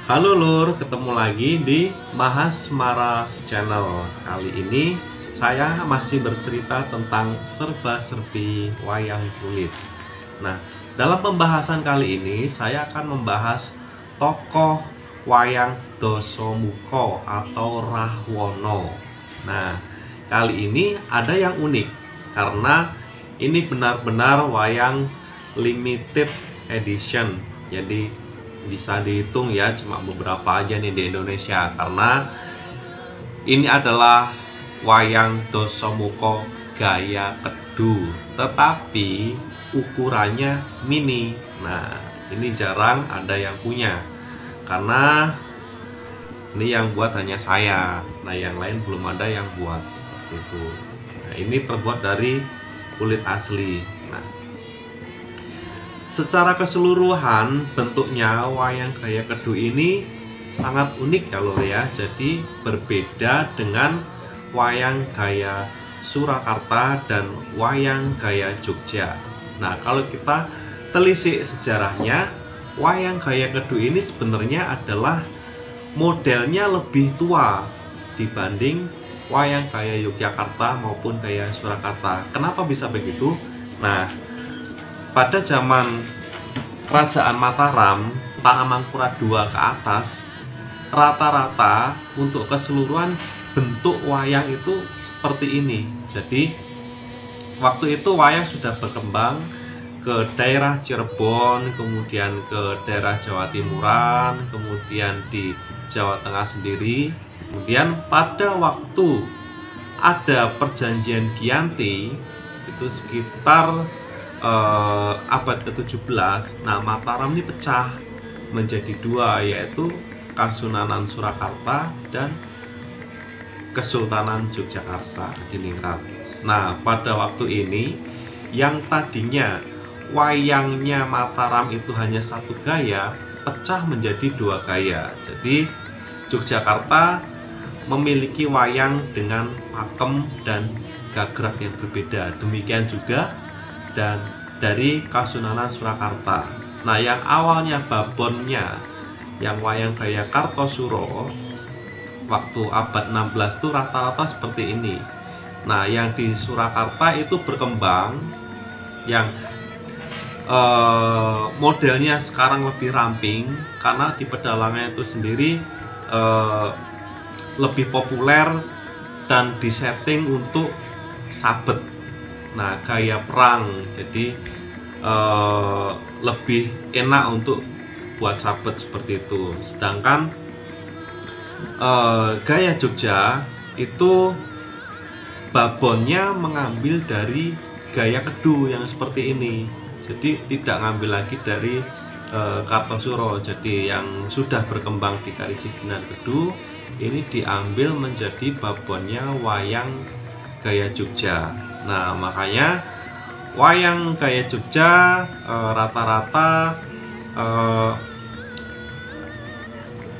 Halo Lur, ketemu lagi di Mahasmara Channel. Kali ini saya masih bercerita tentang serba-serbi wayang kulit. Nah, dalam pembahasan kali ini saya akan membahas tokoh wayang Dasamuka atau Rahwana. Nah, kali ini ada yang unik karena ini benar-benar wayang limited edition. Jadi bisa dihitung ya, cuma beberapa aja nih di Indonesia, karena ini adalah wayang Dasamuka gaya kedu, tetapi ukurannya mini. Nah, ini jarang ada yang punya karena ini yang buat hanya saya. Nah, yang lain belum ada yang buat seperti itu. Nah, ini terbuat dari kulit asli. Nah, secara keseluruhan bentuknya wayang gaya kedu ini sangat unik ya Lur ya. Jadi berbeda dengan wayang gaya Surakarta dan wayang gaya Jogja. Nah, kalau kita telisik sejarahnya, wayang gaya kedu ini sebenarnya adalah modelnya lebih tua dibanding wayang gaya Yogyakarta maupun gaya Surakarta. Kenapa bisa begitu? Nah, pada zaman Kerajaan Mataram, Panemangkurat II ke atas, rata-rata untuk keseluruhan bentuk wayang itu seperti ini. Jadi waktu itu wayang sudah berkembang ke daerah Cirebon, kemudian ke daerah Jawa Timuran, kemudian di Jawa Tengah sendiri. Kemudian pada waktu ada perjanjian Giyanti itu sekitar abad ke-17. Nah, Mataram ini pecah menjadi dua, yaitu Kasunanan Surakarta dan Kesultanan Yogyakarta di Ningrat. Nah, pada waktu ini yang tadinya wayangnya Mataram itu hanya satu gaya, pecah menjadi dua gaya. Jadi Yogyakarta memiliki wayang dengan pakem dan gagrag yang berbeda. Demikian juga dan dari Kasunanan Surakarta. Nah, yang awalnya babonnya yang wayang gaya Kartosuro waktu abad 16 itu rata-rata seperti ini. Nah, yang di Surakarta itu berkembang yang modelnya sekarang lebih ramping karena di pedalangnya itu sendiri lebih populer dan disetting untuk sabet. Nah, gaya perang, jadi lebih enak untuk buat sabet seperti itu. Sedangkan gaya Jogja itu babonnya mengambil dari gaya kedu yang seperti ini. Jadi tidak ngambil lagi dari Kartosuro. Jadi yang sudah berkembang di Karesidenan Kedu ini diambil menjadi babonnya wayang gaya Jogja. Nah, makanya wayang gaya Jogja rata-rata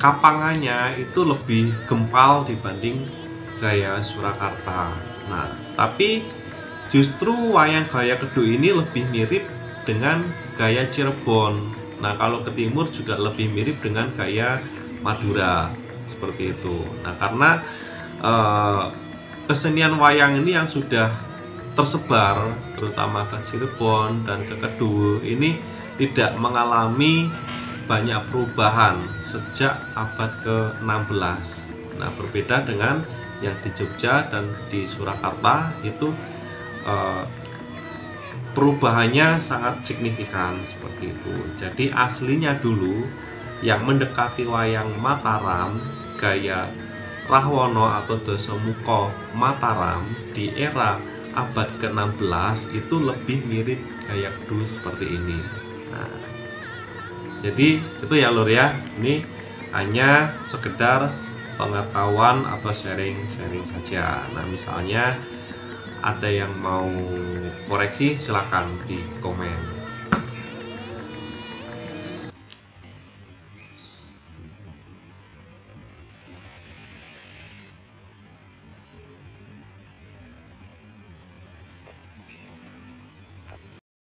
kapangannya itu lebih gempal dibanding gaya Surakarta. Nah, tapi justru wayang gaya kedu ini lebih mirip dengan gaya Cirebon. Nah, kalau ke timur juga lebih mirip dengan gaya Madura seperti itu. Nah, karena kesenian wayang ini yang sudah tersebar terutama ke Cirebon dan ke Kedu ini tidak mengalami banyak perubahan sejak abad ke-16. Nah, berbeda dengan yang di Jogja dan di Surakarta itu perubahannya sangat signifikan seperti itu. Jadi aslinya dulu yang mendekati wayang Mataram gaya Rahwana atau Dasamuka Mataram di era abad ke-16 itu lebih mirip gaya kedu seperti ini. Nah, jadi itu ya Lur ya. Ini hanya sekedar pengetahuan atau sharing-sharing saja. Nah, misalnya ada yang mau koreksi silakan di komen.